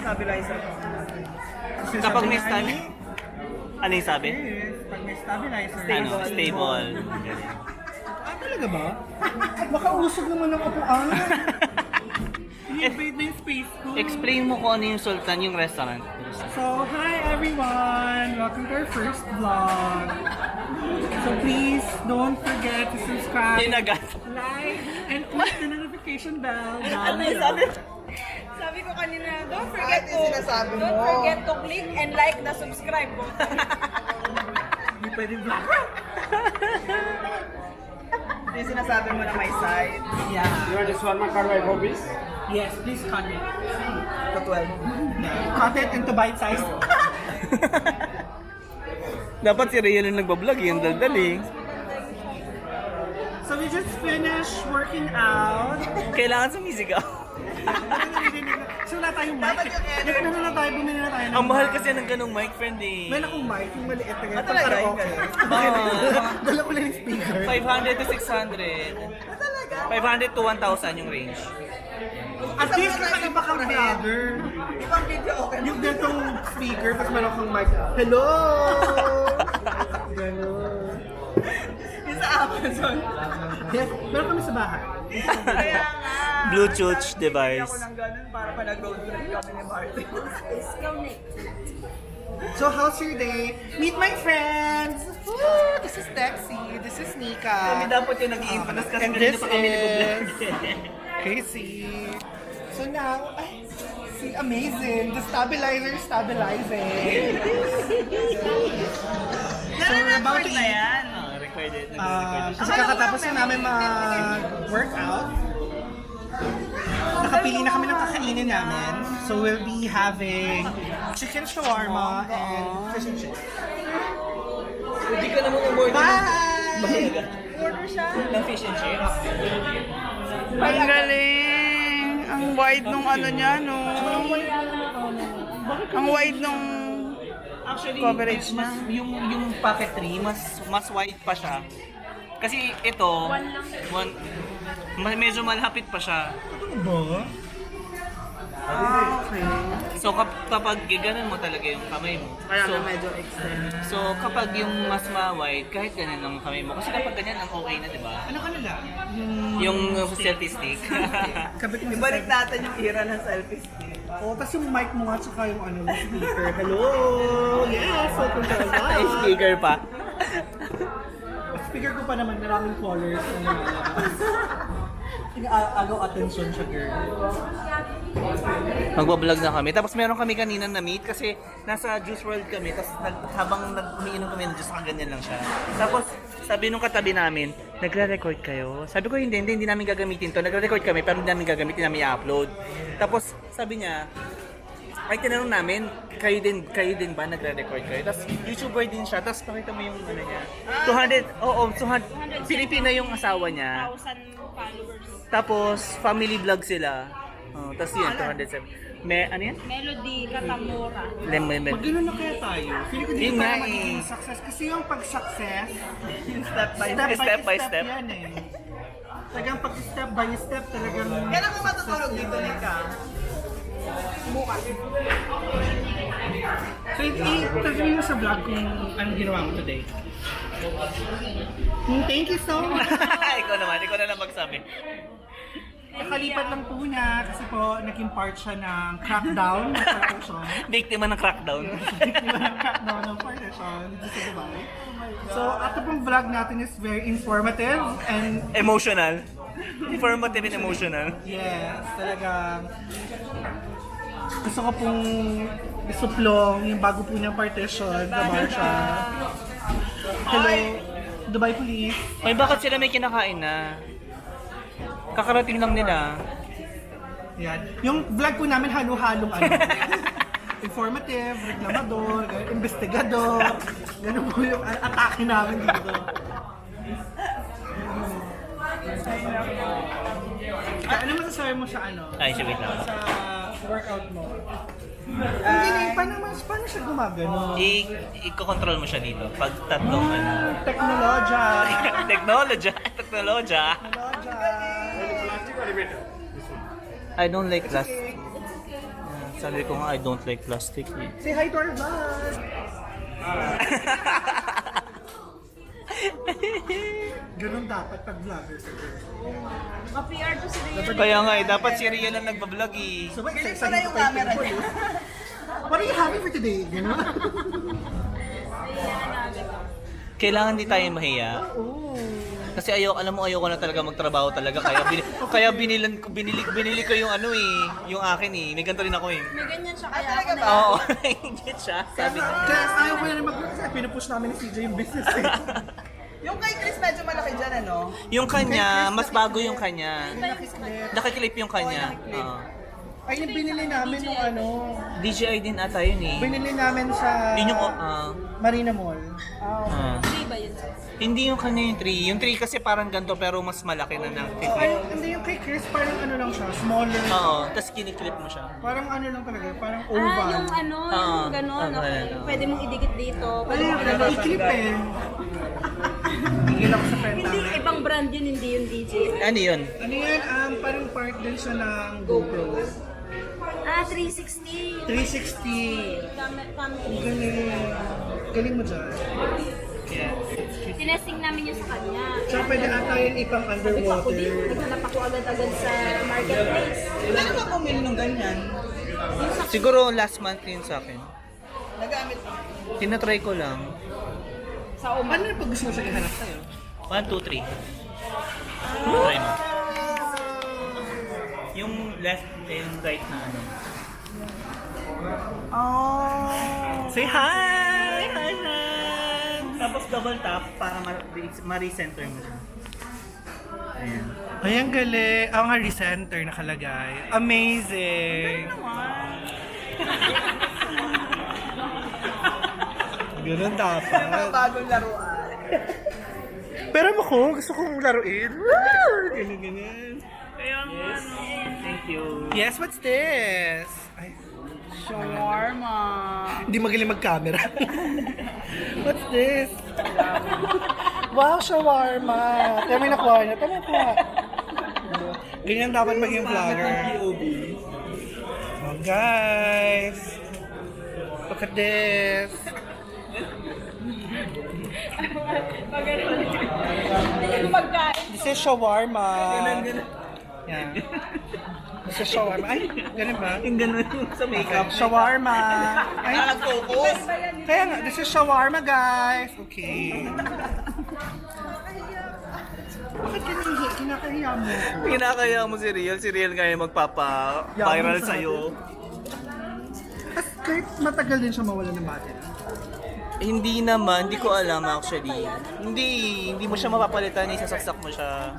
stabilizer po. Kapag may stable, ano yung sabi? Yes, pag may stabilizer. Ano, stable. Talaga ba? Baka usog naman ang upuan. I-invade na yung space ko. Explain mo kung ano yung Sultan, yung restaurant. So, hi everyone! Welcome to our first vlog. So please, don't forget to subscribe, Tinagat. like, and click the notification bell down Ano yung below. sabi? Sabi ko kanina, don't Bakit yung sinasabi mo? forget to click and like the subscribe button. Hindi pwede vlog. Yung sinasabi mo na may side. Yeah. You want this one, Carway Hobbies? Yes, please comment. To 12. Content into bite size. Dapat si Rhea yung nagbablog, yung daldal eh. So we just finished working out. Kailangan sumisigaw. So wala tayong mic. Dapat yung energy. Dito na tayo, bumili na tayo ng Ang mahal mic. kasi ng ganong mic, friend eh. Meron akong mic, yung maliit na ganyan. talaga? Para Yung okay. Ah. Dala ko lang yung speaker. 500 to 600. 500 to 1,000 yung range. At least kakaiba kang vlogger. Ibang video okay. Yung ganitong speaker, tapos meron kang mic. Hello! Ganon. Yung sa Amazon. Yes, meron kami sa bahay. Kaya nga. Bluetooth Ako device. ng ganun para pa nag-road trip kami ni Martin. So how's your day? Meet my friends! Woo! This is Dexy. This is Kami Nika. dapat yung nag-i-introduce kasi And kanina this pa kami nag-vlog. Casey. So now, ay, see, amazing. The stabilizer is stabilizing. So we're about to eat. Recorded. Kasi kakatapos na namin mag-workout. Nakapili na kami ng kakainin namin. So we'll be having chicken shawarma and fish and chips. Hindi ka naman umorder Bye! Order siya. ng fish and chips. Ang galing! Ang wide nung ano niya, no? Ang wide nung... Actually, Coverage mas, yung packetry, mas wide pa siya. Kasi ito, medyo malapit pa siya. Ba? Okay. So kapag gaganon mo talaga yung kamay mo. Kaya So, na medyo extend. so kapag yung mas ma-wide, kahit ganun lang ang kamay mo. Kasi kapag ganyan, ang okay na, di ba? Ano ka nila? Yung selfie stick. Kabit mo Ibalik natin yung era ng selfie stick. Oh, tas yung mic mo nga tsaka yung ano, yung speaker. Hello! Yes! Welcome to our Ay, vlog! speaker pa. Speaker ko pa naman, maraming callers na lumalabas. Agaw attention siya, girl. Magbablog na kami. Tapos meron kami kanina na meet kasi nasa Juice World kami. Tapos habang umiinom kami ng juice, ganyan lang siya. Tapos sabi nung katabi namin, nagre-record kayo? Sabi ko, hindi namin gagamitin to. Nagre-record kami pero hindi namin gagamitin, namin i-upload. Tapos sabi niya, ay tinanong namin, kayo din ba nagre-record kayo? Tapos YouTuber din siya. Tapos pakita mo yung ano niya. 200, Pilipina yung asawa niya. 1,000 followers. Tapos family vlog sila. Oh, tapos yun, 207. Ano yan? Melody Katamora. Mag-gano'n na kaya tayo. Feeling ko Yun hindi nga pa eh. magiging success. Kasi yung pag-success, Yung step by Step by step. yan eh. Talagang pag-step by step talagang... Kailan ka matutulog dito, Nika? So, i-sabihin mo sa vlog kung anong ginawa mo today. Thank you so much! ikaw na lang magsabi. Nakalipat lang po niya kasi po naging part siya ng crackdown ng partition. Biktima ng crackdown. Biktima ng crackdown ng partition dito sa Dubai. So, ito pong vlog natin is very informative and Emotional. Informative and emotional. yes, talagang gusto ko pong isuplong yung bago po niyang partition, Dubai siya. Hello, Dubai Police. Ay, bakit sila may kinakain na? Kakarating lang nila. Yan. Yung vlog po namin halo-halong ano. Informative, reklamador, investigador. Ganun po yung atake namin dito. Ano masasabi mo sa ano? Ay, siya, wait lang. Sa workout mo? Hindi, paano siya gumagano? I-control mo siya dito. Pag tatlong ano. Teknolodya. Technology. Teknolodya. Plastic or metal? I don't like plastic. Sabi ko nga, I don't like plastic. Eh. Say hi to our vlog! Ganun dapat pag vlogger ka. Ma-PR to si Riel. Kaya nga eh, dapat si Riel ang nagbablog eh. So, sa yung camera niya. What are you having for today? Ganun? Kailangan di tayo mahiya. Kasi alam mo ayoko na talaga magtrabaho talaga kaya binili ko yung ano eh, yung akin eh. May ganito rin ako eh. May ganyan siya kaya ako na. Oo, naiingit siya. Sabi ko. Kaya ayaw ko na rin mag-vlog kasi pinupush namin ni CJ yung business eh. Yung kay Chris medyo malaki dyan, ano? Yung kanya, mas bago yung kanya. Nakiklip yung kanya. Oo. Ay, yung binili namin yung ano, DJI din ata yun eh. binili namin sa Yun yung, Marina Mall. Hindi ba yun? hindi yung kanya yung tree. Yung tree kasi parang ganito pero mas malaki na ng Ay, clip. hindi yung kay Chris, parang ano lang siya, smaller. Oo, tapos kiniklip mo siya. Parang ano lang talaga, parang Ah, oval. yung ano, yung gano'n. Ah, Okay. ganun. Pwede mong idikit dito. Pwede Ay, mong ano, i-clip eh. Bigyan ako sa friend Hindi, namin. ibang brand yun, hindi yung DJ. Ano yun? Ano yan, parang part din siya ng GoPro. Ah, 360. 360. Family. Galing. Galing mo dyan. Tinesting namin yun sa kanya. Tsaka pwede ata yun ipang Sabi ko ako din, underwater. naghanap ako agad-agad sa marketplace. Ano ka bumili ng ganyan? Siguro last month yun sa akin. Nagamit mo? Tinatry ko lang. Sa Oman. Ano na pag gusto mo siya ihanap sa'yo? 1, 2, 3. Try mo. Yung left and right na ano. Say hi! Hi, Nan! Tapos double tap para ma-recenter mo siya. Ayan. Ay, ang galing. Ang recenter nakalagay. Amazing! Ganun dapat. Bagong laruan. Pero ako, gusto kong laruin. Woo! Ganun, ganun. Yes. Thank you. Yes, what's this? Ay, Shawarma. hindi magaling mag-camera. What's this? Wow, shawarma. Kami nakuha niya. Tama po. Ganyan dapat maging vlogger. Oh, guys. Look at this. This is shawarma. Yeah. This is shawarma. Ay, ganun ba? Yung ganun yung sa makeup. Shawarma. Ay, Nag-focus. kaya nga, this is shawarma, guys. Okay. Bakit kinakahiya mo? Kinakaya mo si Riel. Si Riel ngayon magpapa-viral Yaman sa sa'yo. At kahit matagal din siya mawala ng battery. Hindi naman, hindi ko alam actually. Hindi mo siya mapapalitan, isasaksak mo siya.